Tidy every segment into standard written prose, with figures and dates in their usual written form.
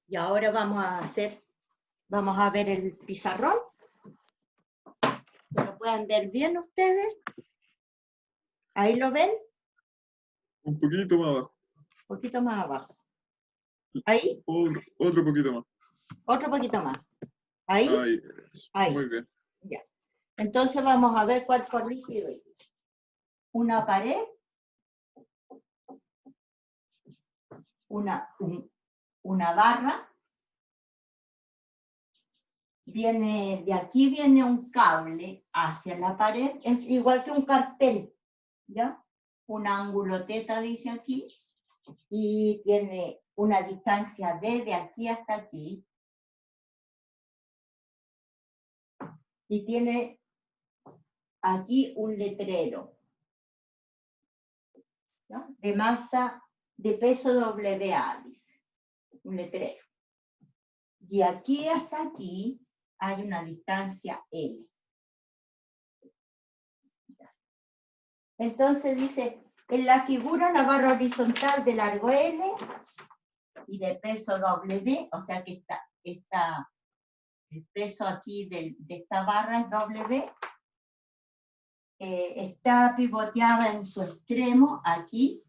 Y ahora vamos a ver el pizarrón. Que lo puedan ver bien ustedes. Ahí lo ven. Un poquito más abajo. Un poquito más abajo. Ahí. Otro poquito más. Otro poquito más. Ahí. Ahí. Ahí. Muy bien. Ya. Entonces vamos a ver cuerpo rígido. Una pared. Una barra. De aquí viene un cable hacia la pared, igual que un cartel, ¿ya? Un ángulo teta dice aquí, y tiene una distancia de aquí hasta aquí, y tiene aquí un letrero, ¿ya? De masa, de peso WA, dice, un letrero. Y aquí hasta aquí hay una distancia L. Entonces dice, en la figura la barra horizontal de largo L y de peso W, o sea que el peso aquí de esta barra es W, está pivoteada en su extremo, aquí,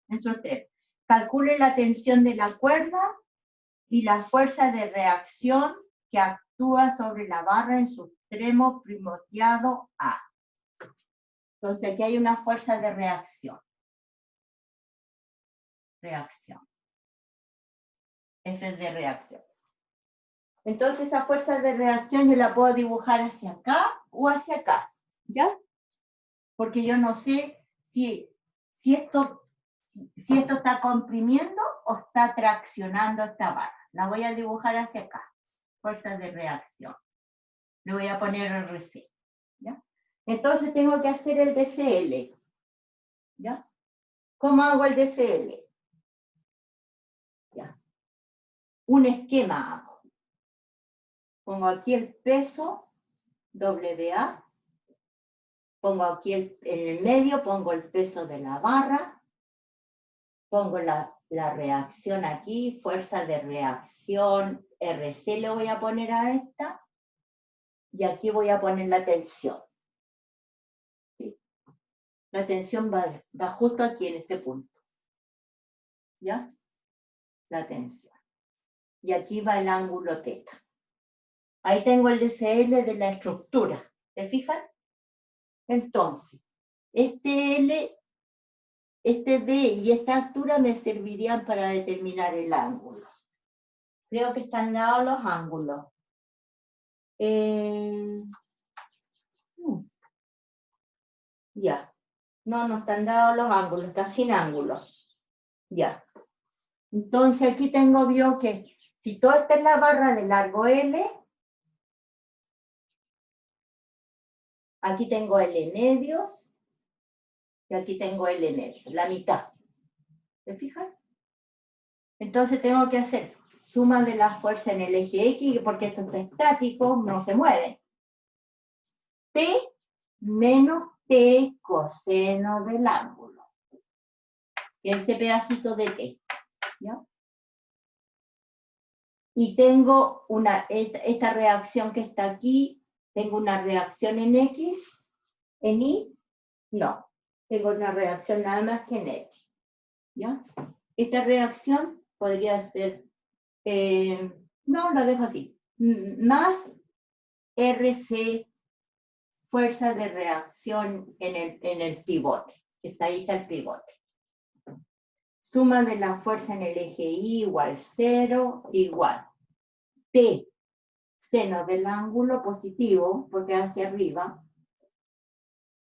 en su extremo. Calcule la tensión de la cuerda y la fuerza de reacción que actúa sobre la barra en su extremo pivoteado A. Entonces aquí hay una fuerza de reacción. F de reacción. Entonces esa fuerza de reacción yo la puedo dibujar hacia acá o hacia acá, ¿ya? Porque yo no sé si esto está comprimiendo o está traccionando esta barra. La voy a dibujar hacia acá. Fuerza de reacción. Le voy a poner RC, ¿ya? Entonces tengo que hacer el DCL, ¿ya? ¿Cómo hago el DCL? ¿Ya? Un esquema hago. Pongo aquí el peso, WA. Pongo aquí en el medio, pongo el peso de la barra. Pongo la reacción aquí, fuerza de reacción, RC le voy a poner a esta. Y aquí voy a poner la tensión. ¿Sí? La tensión va justo aquí en este punto. ¿Ya? La tensión. Y aquí va el ángulo teta. Ahí tengo el DCL de la estructura. ¿Se fijan? Entonces, este L, este D y esta altura me servirían para determinar el ángulo. Creo que están dados los ángulos. Ya. No están dados los ángulos, está sin ángulos. Ya. Entonces aquí tengo yo que si toda esta es la barra de largo L, aquí tengo L medios y aquí tengo L medios, la mitad. ¿Se fijan? Entonces tengo que hacer suma de la fuerza en el eje X, porque esto está estático, no se mueve. T menos T coseno del ángulo. Ese pedacito de T. ¿Ya? Y tengo esta reacción que está aquí, tengo una reacción en X, en Y, no. Tengo una reacción nada más que en X. ¿Ya? Esta reacción podría ser, no, lo dejo así, más RC, fuerza de reacción en el pivote. Ahí está el pivote. Suma de la fuerza en el eje Y igual 0, igual T, seno del ángulo positivo, porque hacia arriba,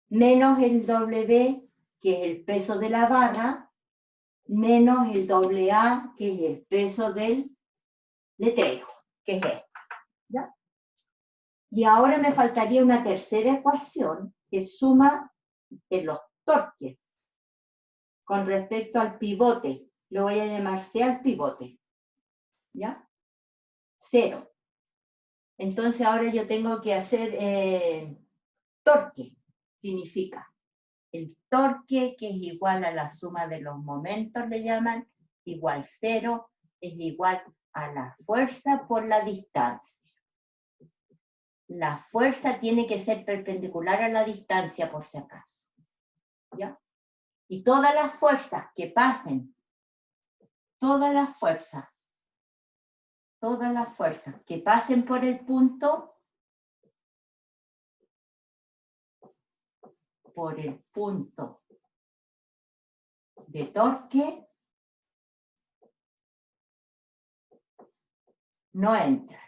menos el W, que es el peso de la barra, menos el WA, que es el peso del letrero, que es este. ¿Ya? Y ahora me faltaría una tercera ecuación, que suma de los torques con respecto al pivote. Lo voy a llamar C al pivote. ¿Ya? 0. Entonces ahora yo tengo que hacer torque. Significa el torque, que es igual a la suma de los momentos, le llaman, igual 0, es igual a la fuerza por la distancia. La fuerza tiene que ser perpendicular a la distancia, por si acaso. ¿Ya? Y todas las fuerzas que pasen, todas las fuerzas que pasen por el punto, de torque, no entran.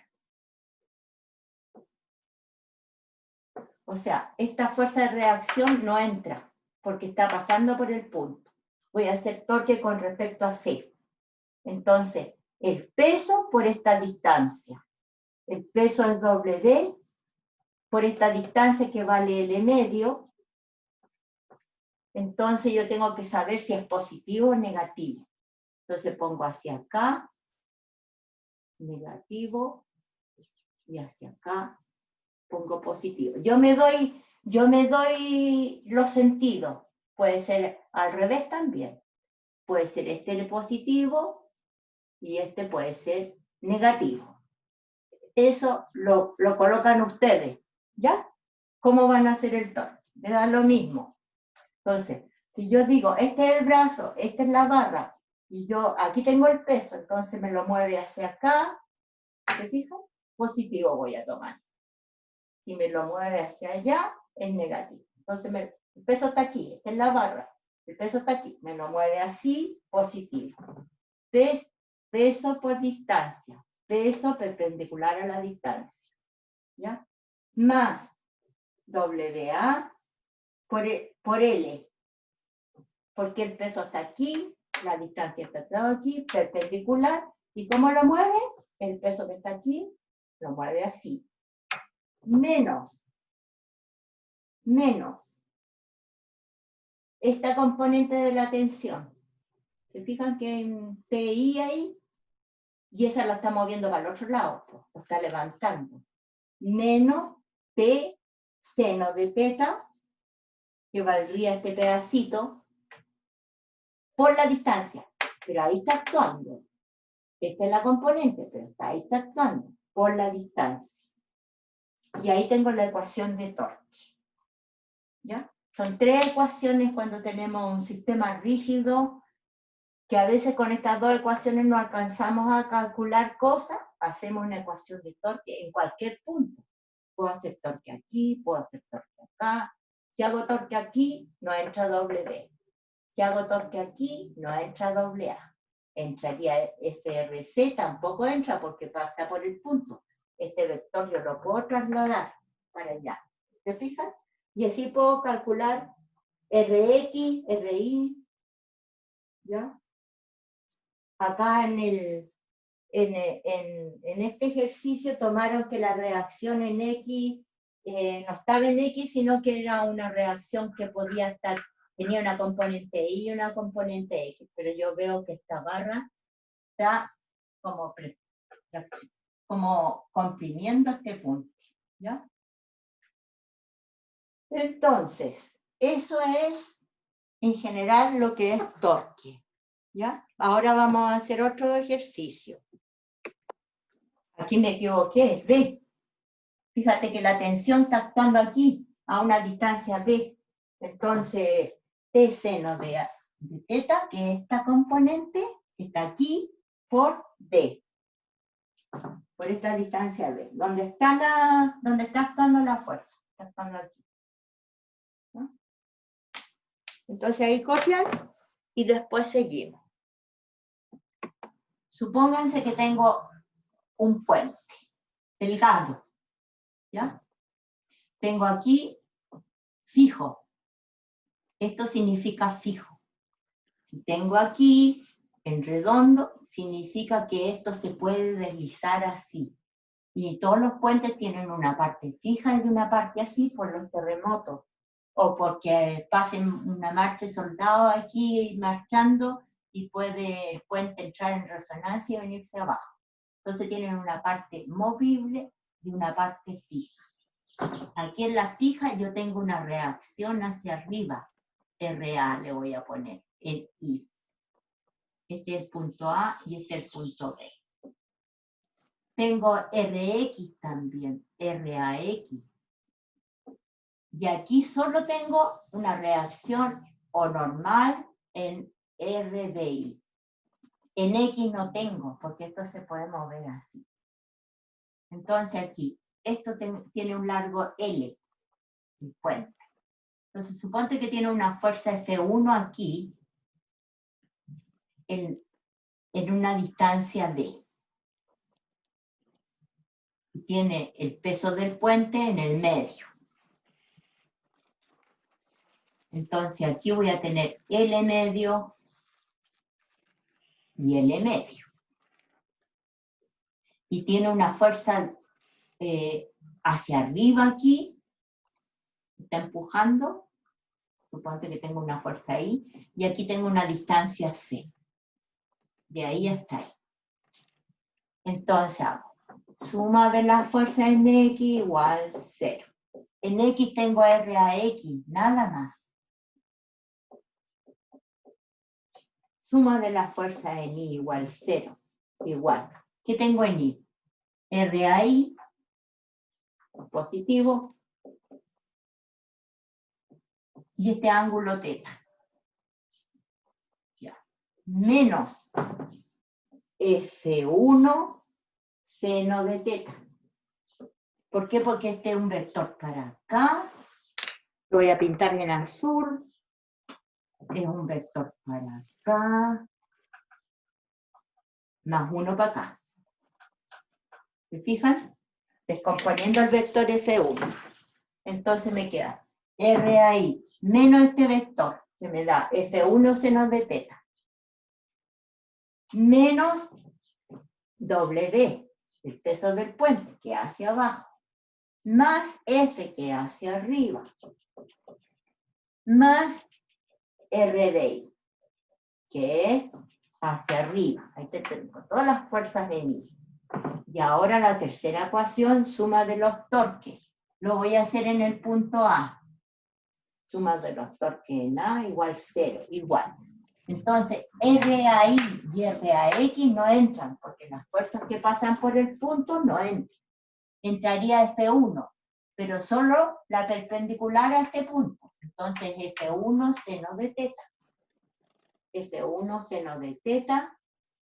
O sea, esta fuerza de reacción no entra, porque está pasando por el punto. Voy a hacer torque con respecto a C. Entonces, el peso por esta distancia. El peso es doble D por esta distancia que vale L medio. Entonces yo tengo que saber si es positivo o negativo. Entonces pongo hacia acá, negativo, y hacia acá pongo positivo. Yo me doy los sentidos. Puede ser al revés también. Puede ser este positivo y este puede ser negativo. Eso lo colocan ustedes, ¿ya? ¿Cómo van a hacer el torque? Le da lo mismo. Entonces, si yo digo, este es el brazo, esta es la barra, y yo aquí tengo el peso, entonces me lo mueve hacia acá, ¿te fijas? Positivo voy a tomar. Si me lo mueve hacia allá, es negativo. Entonces el peso está aquí, esta es la barra, el peso está aquí, me lo mueve así, positivo. Peso por distancia, peso perpendicular a la distancia, ¿ya? Más WA por L, porque el peso está aquí, la distancia está aquí, perpendicular, ¿y cómo lo mueve? El peso que está aquí, lo mueve así. Menos esta componente de la tensión. ¿Se fijan que en TI ahí? Y esa la está moviendo para el otro lado, pues, lo está levantando. Menos T seno de teta, que valdría este pedacito, por la distancia. Pero ahí está actuando. Esta es la componente, pero ahí está actuando, por la distancia. Y ahí tengo la ecuación de torque. ¿Ya? Son 3 ecuaciones cuando tenemos un sistema rígido, que a veces con estas 2 ecuaciones no alcanzamos a calcular cosas, hacemos una ecuación de torque en cualquier punto. Puedo hacer torque aquí, puedo hacer torque acá. Si hago torque aquí, no entra W. Si hago torque aquí, no entra AA. Entraría FRC, tampoco entra porque pasa por el punto. Este vector yo lo puedo trasladar para allá. ¿Se fijan? Y así puedo calcular RX, RI, ¿ya? Acá en este ejercicio tomaron que la reacción en X no estaba en X, sino que era una reacción que podía estar, tenía una componente Y y una componente X, pero yo veo que esta barra está como comprimiendo este punto, ¿ya? Entonces, eso es en general lo que es torque, ¿ya? Ahora vamos a hacer otro ejercicio. Aquí me equivoqué, es D. Fíjate que la tensión está actuando aquí, a una distancia D. Entonces, T seno de teta, que es esta componente, está aquí por D. Por esta distancia D. Donde está actuando la fuerza. Está actuando aquí. ¿No? Entonces ahí copian y después seguimos. Supónganse que tengo un puente delgado, ¿ya? Tengo aquí fijo. Esto significa fijo. Si tengo aquí en redondo, significa que esto se puede deslizar así. Y todos los puentes tienen una parte fija y una parte así por los terremotos. O porque pasen una marcha de soldados aquí marchando y puede el puente entrar en resonancia y venirse abajo. Entonces tienen una parte movible y una parte fija. Aquí en la fija yo tengo una reacción hacia arriba. RA le voy a poner, el I. Este es el punto A y este es el punto B. Tengo Rx también, RAX. Y aquí solo tengo una reacción o normal en RBI. En X no tengo, porque esto se puede mover así. Entonces aquí, esto tiene un largo L, el puente. Entonces suponte que tiene una fuerza F1 aquí, en una distancia D. Y tiene el peso del puente en el medio. Entonces aquí voy a tener L medio y L medio. Y tiene una fuerza hacia arriba aquí, está empujando, suponte que tengo una fuerza ahí, y aquí tengo una distancia C, de ahí hasta ahí. Entonces hago suma de la fuerza en X igual 0. En X tengo RAX, nada más. Suma de la fuerza en Y igual 0, igual. ¿Qué tengo en Y? RAI, positivo, y este ángulo teta. Ya. Menos F1 seno de teta. ¿Por qué? Porque este es un vector para acá. Lo voy a pintar en azul. Es un vector para acá. Más 1 para acá. ¿Se fijan? Descomponiendo el vector F1. Entonces me queda RAI menos este vector, que me da F1 seno de teta, menos W, el peso del puente, que hacia abajo, más F, que hacia arriba, más RDI, que es hacia arriba. Ahí tengo todas las fuerzas de mí. Y ahora la tercera ecuación, suma de los torques. Lo voy a hacer en el punto A. Suma de los torques en A igual 0, igual. Entonces, RAI y RAX no entran, porque las fuerzas que pasan por el punto no entran. Entraría F1, pero solo la perpendicular a este punto. Entonces, F1 seno de teta. F1 seno de teta.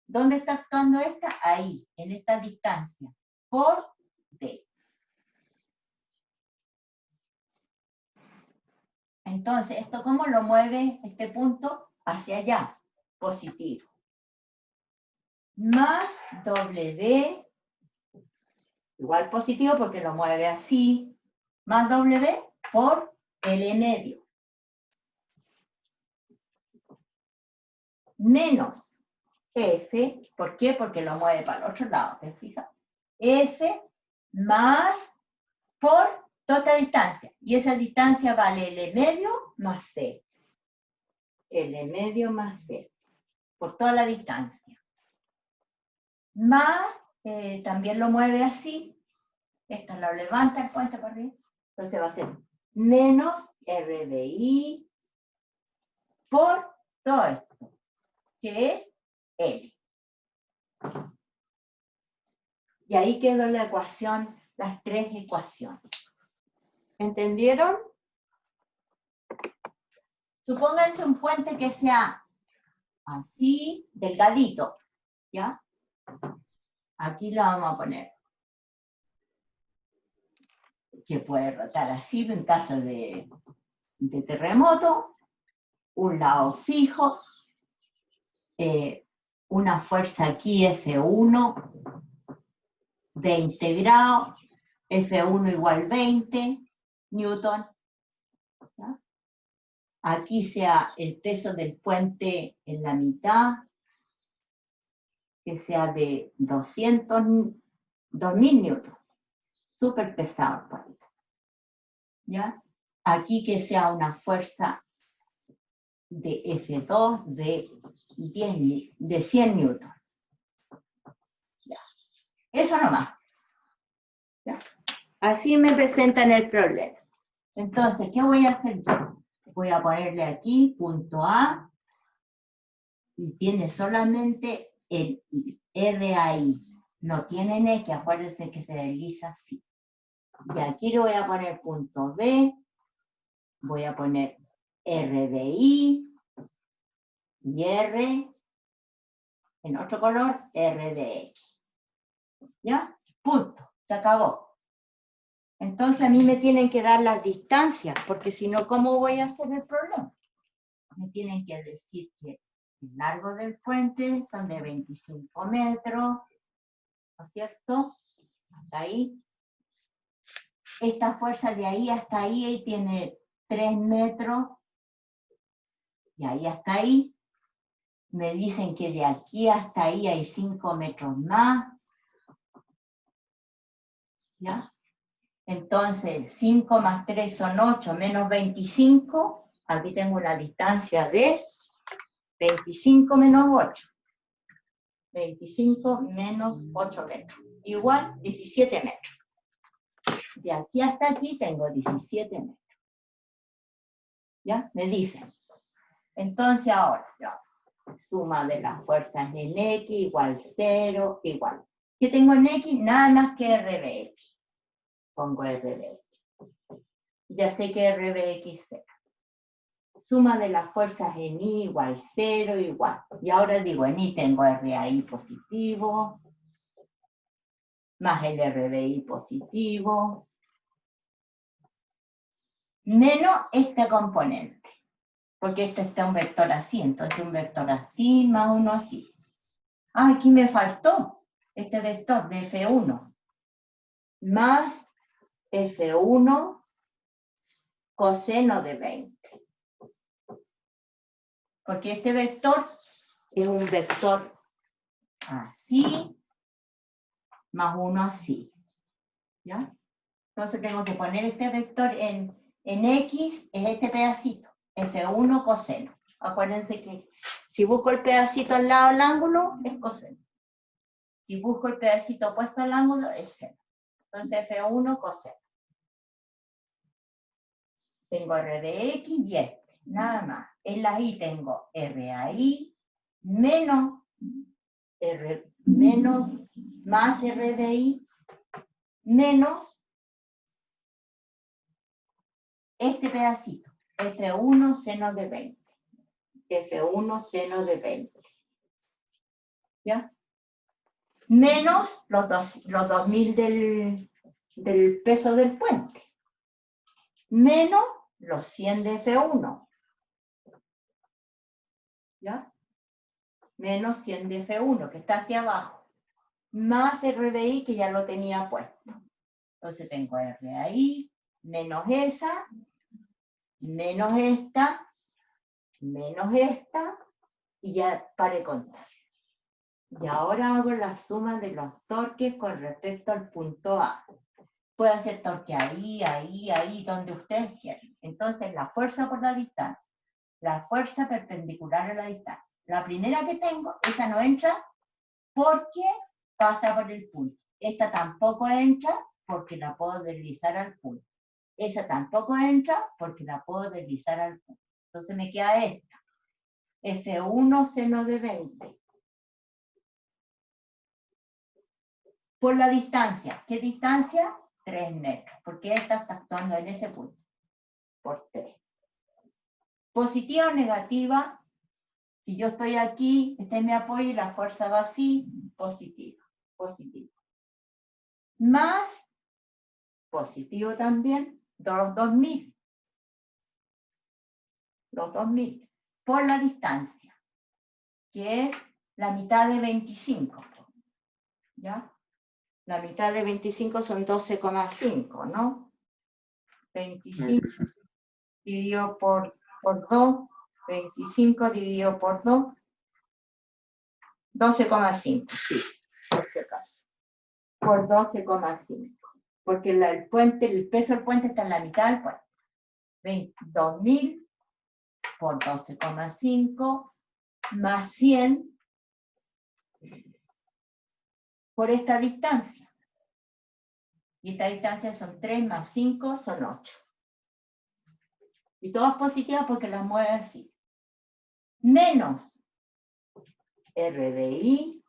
¿Dónde está actuando esta? Ahí, en esta distancia, por D. Entonces, ¿esto cómo lo mueve este punto? Hacia allá, positivo. Más WD, igual positivo porque lo mueve así, más W por L medio. Menos F, ¿por qué? Porque lo mueve para el otro lado, ¿te fijas? F más por toda esta distancia. Y esa distancia vale L medio más C. L medio más C. Por toda la distancia. Más, también lo mueve así. Esta lo levanta el puente para arriba. Entonces va a ser menos RDI por todo esto, que es L. Y ahí quedó la ecuación, las tres ecuaciones. ¿Entendieron? Supónganse un puente que sea así, delgadito, ¿ya? Aquí lo vamos a poner. Que puede rotar así en caso de terremoto, un lado fijo, una fuerza aquí F1, 20 grados, F1 igual 20 newton. ¿Ya? Aquí sea el peso del puente en la mitad, que sea de 2000 newtons. Súper pesado parece. ¿Ya? Aquí que sea una fuerza de F2 de 100 newtons. ¿Ya? Eso nomás. ¿Ya? Así me presentan el problema. Entonces, ¿qué voy a hacer yo? Voy a ponerle aquí punto A y tiene solamente el RAI no tienen X, acuérdense que se desliza así. Y aquí le voy a poner punto B, voy a poner RBI y R, en otro color, RBX. ¿Ya? Punto, se acabó. Entonces a mí me tienen que dar las distancias, porque si no, ¿cómo voy a hacer el problema? Me tienen que decir que el largo del puente son de 25 metros, ¿no es cierto? Hasta ahí. Esta fuerza de ahí hasta ahí tiene 3 metros, y ahí hasta ahí. Me dicen que de aquí hasta ahí hay 5 metros más. ¿Ya? Entonces, 5 más 3 son 8, menos 25. Aquí tengo una distancia de 25 menos 8. 25 menos 8 metros. Igual 17 metros. De aquí hasta aquí tengo 17 metros. ¿Ya? Me dicen. Entonces ahora, ya, suma de las fuerzas en X igual 0, igual. ¿Qué tengo en X? Nada más que RBX. Pongo RBX. Ya sé que RBX es 0. Suma de las fuerzas en I igual 0, igual. Y ahora digo, en I tengo RAI positivo, más el RBI positivo, menos este componente. Porque esto está un vector así, entonces un vector así más uno así. Ah, aquí me faltó este vector de F1 más F1 coseno de 20. Porque este vector es un vector así más uno así. ¿Ya? Entonces tengo que poner este vector en X, es este pedacito, F1 coseno. Acuérdense que si busco el pedacito al lado del ángulo, es coseno. Si busco el pedacito opuesto al ángulo, es seno. Entonces F1 coseno. Tengo R de X y este, nada más. En la I tengo RAI menos más R de I menos este pedacito, F1 seno de 20. F1 seno de 20. ¿Ya? Menos los 2000 del peso del puente. Menos los 100 de F1. ¿Ya? Menos 100 de F1, que está hacia abajo. Más RBI, que ya lo tenía puesto. Entonces tengo RAI, menos esa, menos esta, y ya paré de contar. Y ahora hago la suma de los torques con respecto al punto A. Puedo hacer torque ahí, donde ustedes quieran. Entonces, la fuerza por la distancia, la fuerza perpendicular a la distancia. La primera que tengo, esa no entra porque pasa por el punto. Esta tampoco entra porque la puedo deslizar al punto. Esa tampoco entra porque la puedo deslizar al punto. Entonces me queda esta. F1 seno de 20. Por la distancia. ¿Qué distancia? 3 metros. Porque esta está actuando en ese punto. Por 3. Positiva o negativa. Si yo estoy aquí, este es mi apoyo y la fuerza va así. Positiva. Positivo. Más positivo también. Los 2000. Los 2000. Por la distancia. Que es la mitad de 25. ¿Ya? La mitad de 25 son 12,5, ¿no? 25 dividido por 2, 25 dividido por 2, 12,5, sí, por si acaso. Por 12,5. Porque el peso del puente está en la mitad del puente. 22.000 por 12,5 más 100 por esta distancia. Y esta distancia son 3 más 5 son 8. Y todas positivas porque las mueve así. Menos RDI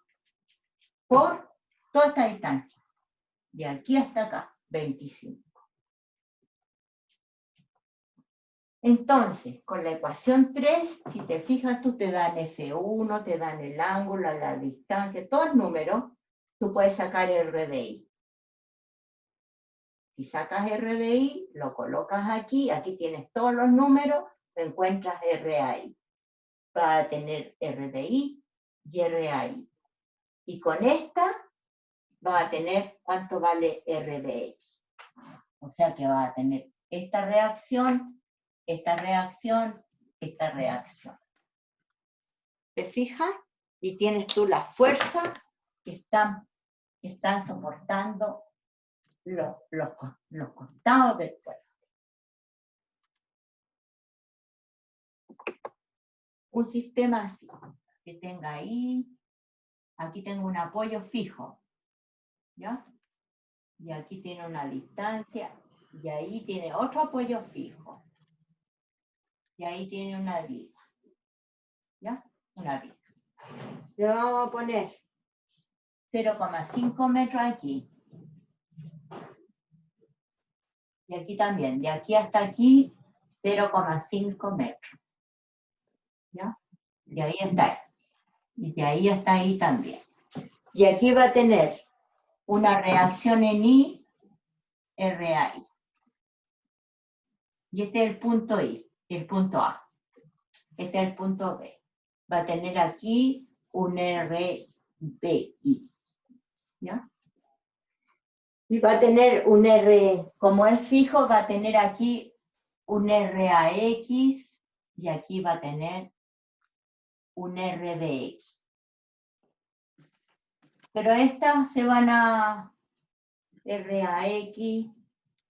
por toda esta distancia. De aquí hasta acá, 25. Entonces, con la ecuación 3, si te fijas, tú te dan F1, te dan el ángulo, la distancia, todo el número, tú puedes sacar el RDI. Si sacas RDI, lo colocas aquí, aquí tienes todos los números, encuentras RAI. Va a tener RDI y RAI. Y con esta va a tener cuánto vale RDX. O sea que va a tener esta reacción, esta reacción, esta reacción. ¿Te fijas? Y tienes tú la fuerza que están soportando los costados del cuerpo. Un sistema así, que tenga ahí, aquí tengo un apoyo fijo, ¿ya? Y aquí tiene una distancia, y ahí tiene otro apoyo fijo. Y ahí tiene una viga, ¿ya? Una viga. Le vamos a poner 0,5 metros aquí. Y aquí también, de aquí hasta aquí, 0,5 metros. ¿Ya? Y ahí está. Y de ahí hasta ahí también. Y aquí va a tener una reacción en I, RAI. Y este es el punto I, el punto A. Este es el punto B. Va a tener aquí un RBI. ¿Ya? Y va a tener un R, como es fijo, va a tener aquí un RAX y aquí va a tener un RBX. Pero estas se van a RAX es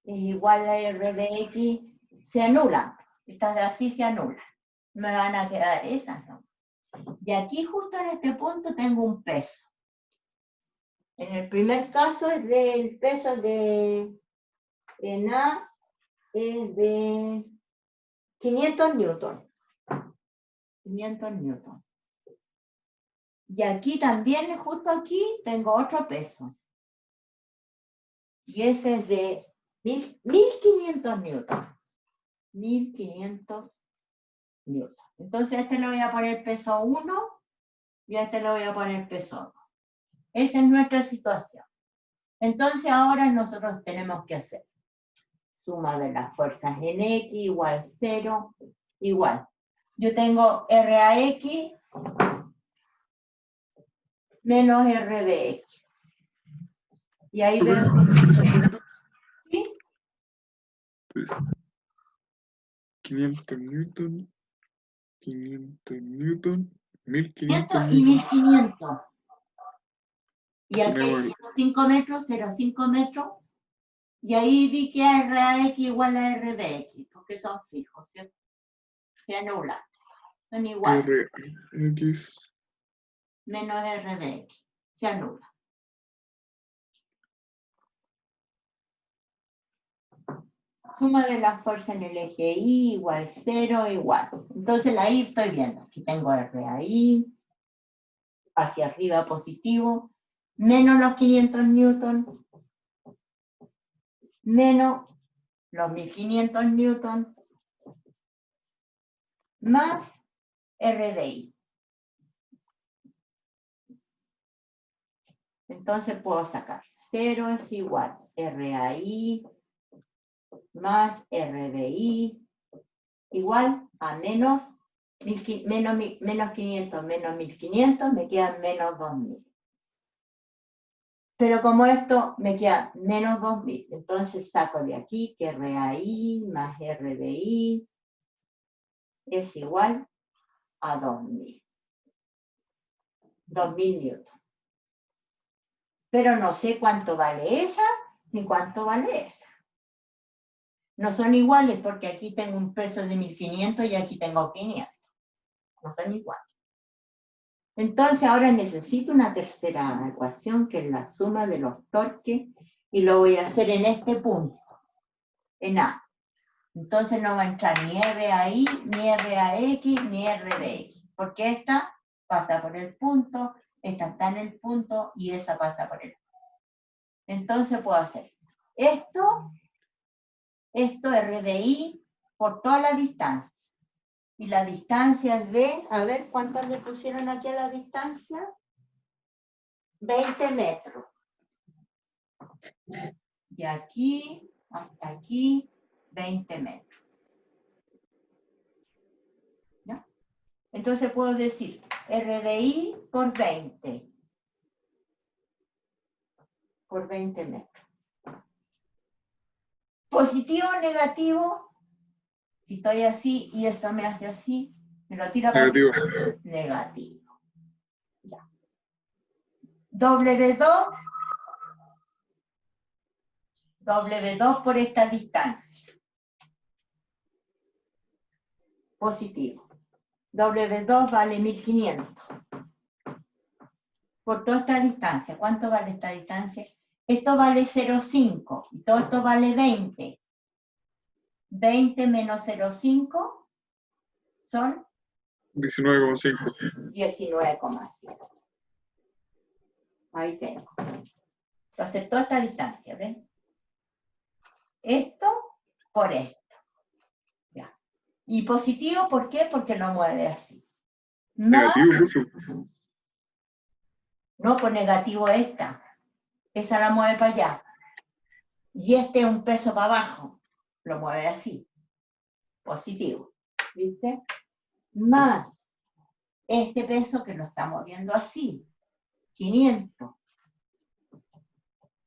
igual a RBX, se anulan. Estas de así se anulan. Me van a quedar esas, ¿no? Y aquí justo en este punto tengo un peso. En el primer caso es del peso en A es de 500 newton. 500 newton. Y aquí también, justo aquí, tengo otro peso. Y ese es de 1500 newton. 1500 newton. Entonces a este le voy a poner peso 1 y a este le voy a poner peso 2. Esa es nuestra situación. Entonces ahora nosotros tenemos que hacer suma de las fuerzas en X igual 0, igual. Yo tengo RAX menos RBX. Y ahí veo que... ¿Sí? Pues, 500 newton, 500 newton, 1500 y newton. 1500. Y aquí Tenemos 0,5 metros, 0,5 metros. Y ahí vi que RAX igual a RBX, porque son fijos, ¿cierto? Se anulan. Son iguales. RX. Menos RBX. Se anula. Suma de la fuerza en el eje Y igual 0 igual. Entonces la I estoy viendo. Aquí tengo RAI. Hacia arriba positivo. Menos los 500 newton. Menos los 1500 newton. Más RDI. Entonces puedo sacar 0 es igual RAI más RBI igual a menos 500 menos 1500 me quedan menos 2000. Pero como esto me queda menos 2000, entonces saco de aquí que RAI más RBI es igual a 2000. 2000 newton. Pero no sé cuánto vale esa ni cuánto vale esa. No son iguales porque aquí tengo un peso de 1500 y aquí tengo 500. No son iguales. Entonces ahora necesito una tercera ecuación que es la suma de los torques y lo voy a hacer en este punto, en A. Entonces no va a entrar ni RAI, ni RAX, ni RBX, porque esta pasa por el punto, esta está en el punto y esa pasa por el punto. Entonces puedo hacer esto RBI por toda la distancia. Y la distancia es de, a ver, ¿cuántos le pusieron aquí a la distancia? 20 metros. De aquí hasta aquí, 20 metros. ¿Ya? Entonces puedo decir RBI por 20. Por 20 metros. Positivo o negativo, si estoy así y esto me hace así, me lo tira para Negativo. negativo. Ya. W2 por esta distancia. Positivo. W2 vale 1500. Por toda esta distancia. ¿Cuánto vale esta distancia? Esto vale 0,5 y todo esto vale 20. 20 menos 0,5 son 19,5. 19,5. Ahí tengo. Va a ser toda esta distancia, ¿ven? Esto por esto. Ya. Y positivo, ¿por qué? Porque lo mueve así. Más, Negativo, puso. no por negativo esta. Esa la mueve para allá. Y este es un peso para abajo. Lo mueve así. Positivo. ¿Viste? Más este peso que lo está moviendo así. 500.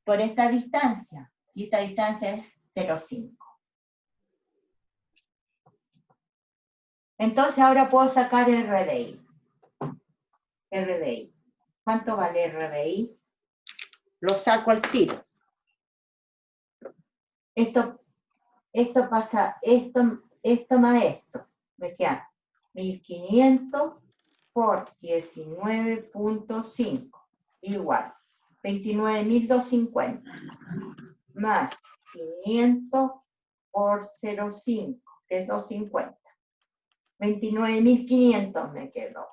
Por esta distancia. Y esta distancia es 0,5. Entonces ahora puedo sacar el RBI. RBI. ¿Cuánto vale RBI? Lo saco al tiro. Esto pasa, esto más esto. Me queda 1500 por 19.5. Igual. 29.250. Más 500 por 0,5, que es 250. 29.500 me quedó.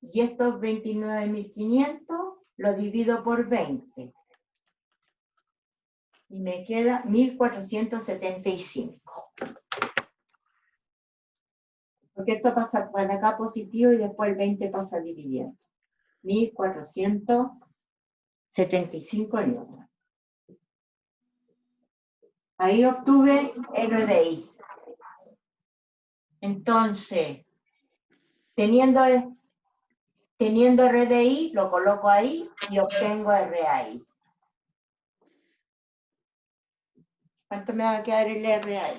Y estos 29.500 lo divido por 20. Y me queda 1.475. Porque esto pasa para acá positivo y después el 20 pasa dividiendo. 1.475 newton. Ahí obtuve RDI. Entonces, teniendo RDI, lo coloco ahí y obtengo RAI. ¿Cuánto me va a quedar el RAI?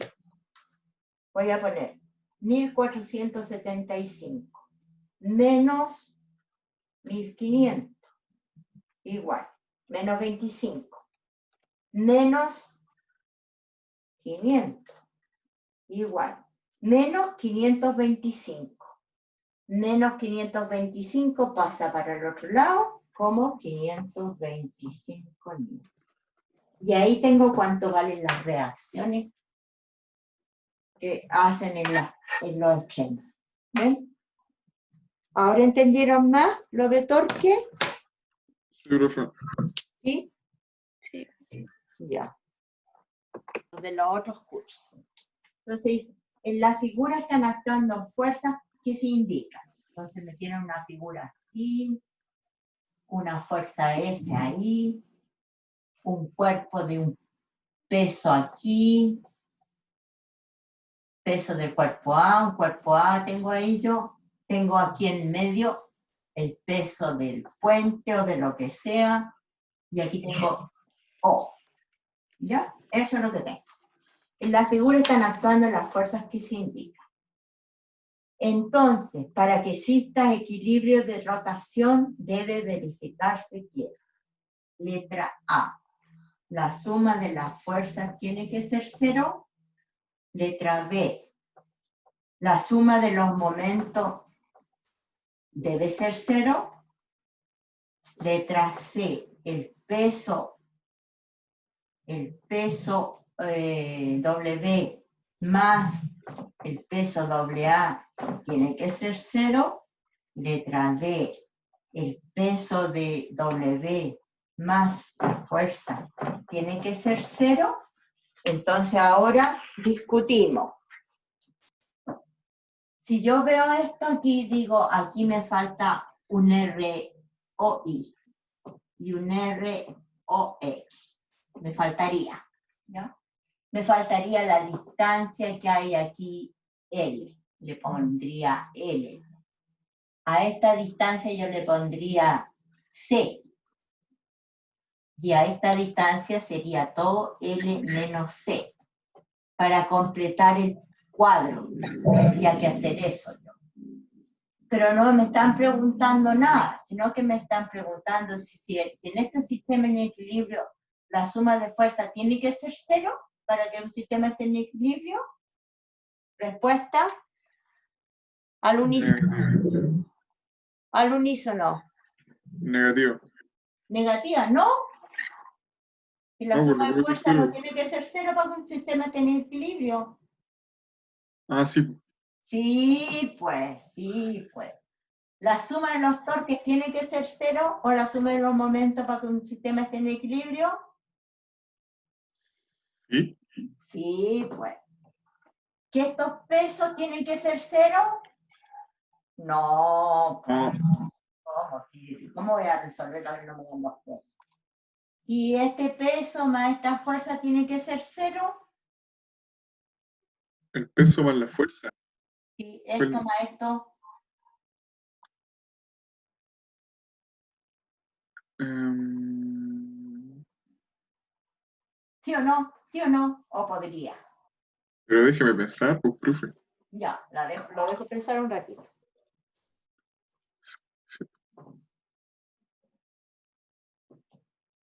Voy a poner 1.475 menos 1.500, igual, menos 25, menos 500, igual, menos 525. Menos 525 pasa para el otro lado como 525 newton. Y ahí tengo cuánto valen las reacciones que hacen en los extremos. ¿Ven? ¿Ahora entendieron más lo de torque? Sí, profe. ¿Sí? Sí. Ya. De los otros cursos. Entonces, en la figura están actuando fuerzas que se indican. Entonces me tienen una figura así, una fuerza F ahí, un cuerpo de un peso aquí, peso del cuerpo A, un cuerpo A tengo ahí yo, tengo aquí en medio el peso del puente o de lo que sea, y aquí tengo O. ¿Ya? Eso es lo que tengo. En la figura están actuando las fuerzas que se indican. Entonces, para que exista equilibrio de rotación, debe verificarse que, letra A, la suma de las fuerzas tiene que ser 0. Letra B, la suma de los momentos debe ser 0. Letra C, el peso W más el peso AA tiene que ser 0. Letra D, el peso de W más fuerza tiene que ser 0, entonces ahora discutimos. Si yo veo esto aquí, digo, aquí me falta un ROI y un ROX. Me faltaría, ¿no? Me faltaría la distancia que hay aquí, L. Le pondría L. A esta distancia yo le pondría C. Y a esta distancia sería todo L menos C. Para completar el cuadro, tendría que hacer eso yo. Pero no me están preguntando nada, sino que me están preguntando si en este sistema en equilibrio la suma de fuerza tiene que ser 0 para que un sistema esté en equilibrio. Respuesta, al unísono. Negativo. Al unísono. Negativo. Negativa, ¿no? Y la No, suma por de lo que fuerza no quiero. tiene que ser 0 para que un sistema esté en equilibrio. Ah, sí. Sí, pues, sí, pues. ¿La suma de los torques tiene que ser 0 o la suma de los momentos para que un sistema esté en equilibrio? Sí. Sí, pues. ¿Que estos pesos tienen que ser 0? No, pues. No. ¿Cómo? Sí, ¿cómo voy a resolver los números de los pesos? Si este peso más esta fuerza tiene que ser 0, El peso más la fuerza. y esto más esto, Em, ¿sí o no? ¿Sí o no? ¿O podría? pero déjeme pensar, pues, profe. Ya, lo dejo pensar un ratito. Sí.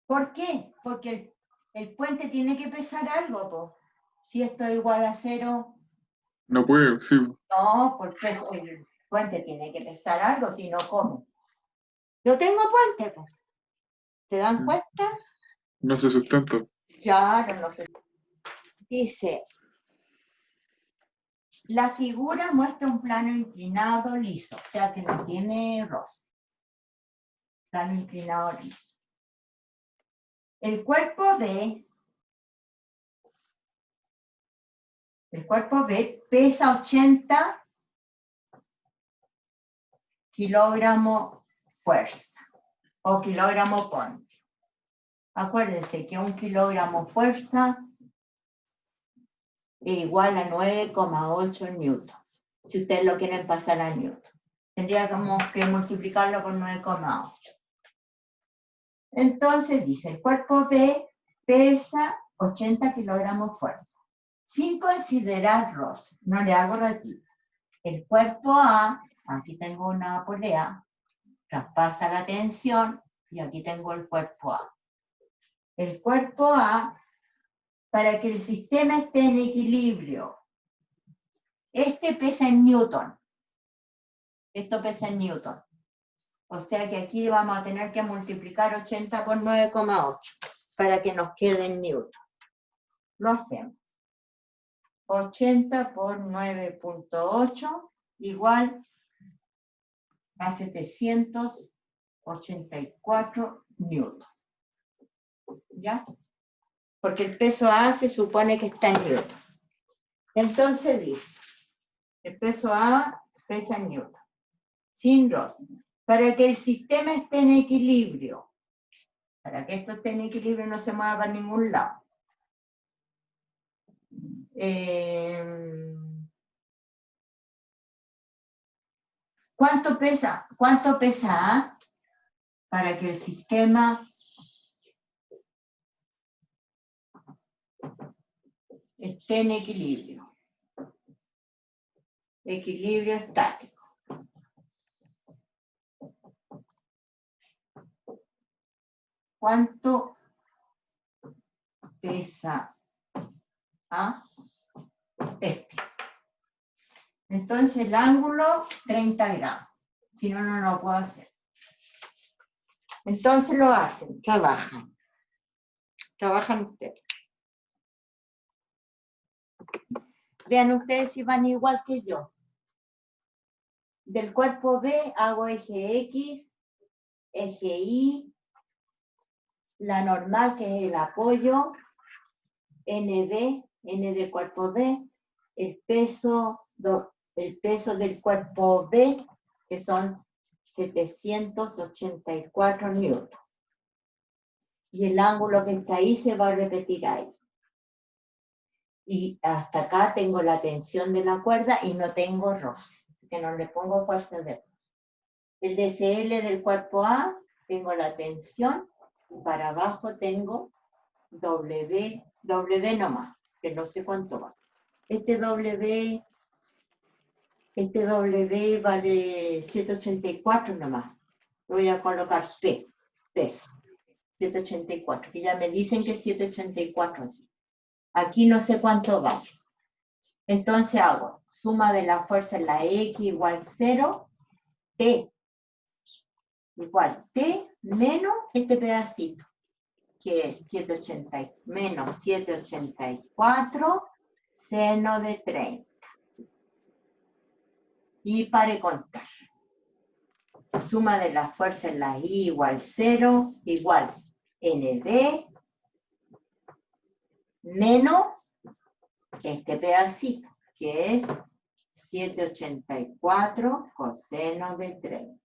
¿Por qué? Porque el puente tiene que pesar algo, po. Si esto es igual a 0, No puede, sí. no, porque el puente tiene que pesar algo, si no, ¿cómo? Yo tengo puente, po. ¿Se dan cuenta? No se sustenta. Claro, no sé. Dice, la figura muestra un plano inclinado liso, o sea que no tiene roce. Plano inclinado liso. El cuerpo B pesa 80 kilogramos fuerza o kilogramo ponte. Acuérdense que 1 kilogramo fuerza es igual a 9,8 newtons. Si ustedes lo quieren pasar a newton, tendríamos que multiplicarlo por 9,8. Entonces dice, el cuerpo B pesa 80 kilogramos fuerza. Sin considerar roce, no le hago ratito. El cuerpo A, aquí tengo una polea, traspasa la tensión y aquí tengo el cuerpo A. El cuerpo A, para que el sistema esté en equilibrio, este pesa en newton, esto pesa en newton. O sea que aquí vamos a tener que multiplicar 80 por 9,8 para que nos quede en newton. Lo hacemos. 80 por 9,8 igual a 784 newton. ¿Ya? Porque el peso A se supone que está en newton. Entonces dice, el peso A pesa en newton, sin roce. Para que el sistema esté en equilibrio, para que esto esté en equilibrio y no se mueva para ningún lado. ¿Cuánto pesa A para que el sistema esté en equilibrio? Equilibrio estático. ¿Cuánto pesa A? Este. Entonces el ángulo, 30 grados. Si no, no lo puedo hacer. Entonces lo hacen, trabajan. Trabajan ustedes. Vean ustedes si van igual que yo. Del cuerpo B hago eje X, eje Y, la normal, que es el apoyo, NB, N del cuerpo B, el peso del cuerpo B, que son 784 newtons. Y el ángulo que está ahí se va a repetir ahí. Y hasta acá tengo la tensión de la cuerda y no tengo roce, así que no le pongo fuerza de roce. El DCL del cuerpo A, tengo la tensión, y para abajo tengo W nomás, que no sé cuánto va. Este W vale 784 nomás. Voy a colocar peso, 784, que ya me dicen que es 784 aquí. Aquí no sé cuánto vale. Entonces hago suma de la fuerza en la X igual 0, T igual T menos este pedacito, que es 780 menos 784 seno de 30. Y pare contar. Suma de la fuerza en la I igual 0, igual ND menos este pedacito, que es 784 coseno de 30.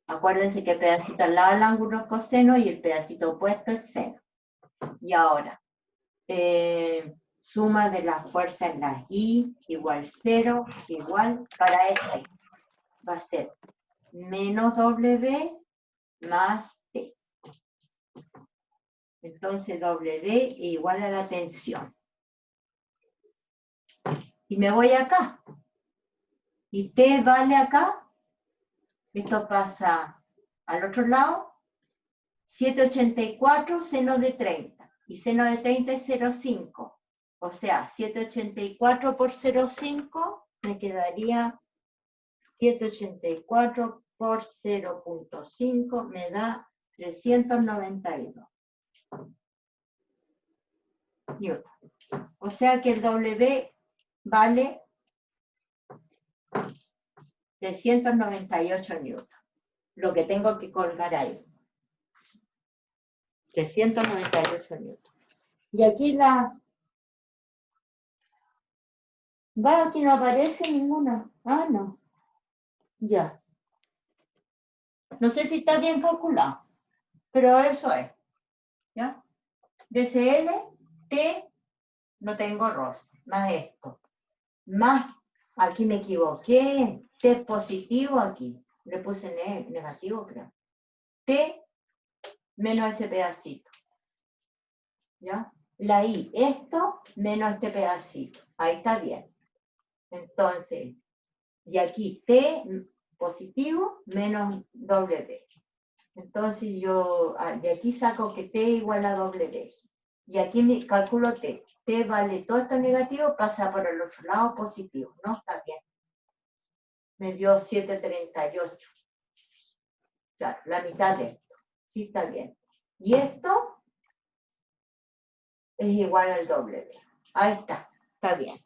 Acuérdense que el pedacito al lado del ángulo es coseno y el pedacito opuesto es seno. Y ahora, suma de la fuerza en la I igual 0, igual para este. Va a ser menos W más T. Entonces W igual a la tensión. Y me voy acá. Y T vale acá. Esto pasa al otro lado. 784 seno de 30. Y seno de 30 es 0,5. O sea, 784 por 0,5 me quedaría 784 por 0,5 me da 392 newton. O sea que el W vale 398 newton. Lo que tengo que colgar ahí. 398 newton. Y aquí va, aquí no aparece ninguna. Ah, no. Ya. No sé si está bien calculado, pero eso es. ¿Ya? DCL, T, no tengo roce, más esto. Más, aquí me equivoqué, T es positivo aquí. Le puse negativo, creo. T menos ese pedacito. ¿Ya? La I, esto menos este pedacito. Ahí está bien. Entonces, y aquí T positivo menos W. Entonces yo de aquí saco que T igual a W. Y aquí calculo T. T vale todo esto negativo, pasa por el otro lado positivo. ¿No? Está bien. Me dio 738. Claro, la mitad de esto. Sí, está bien. Y esto es igual al W. Ahí está. Está bien.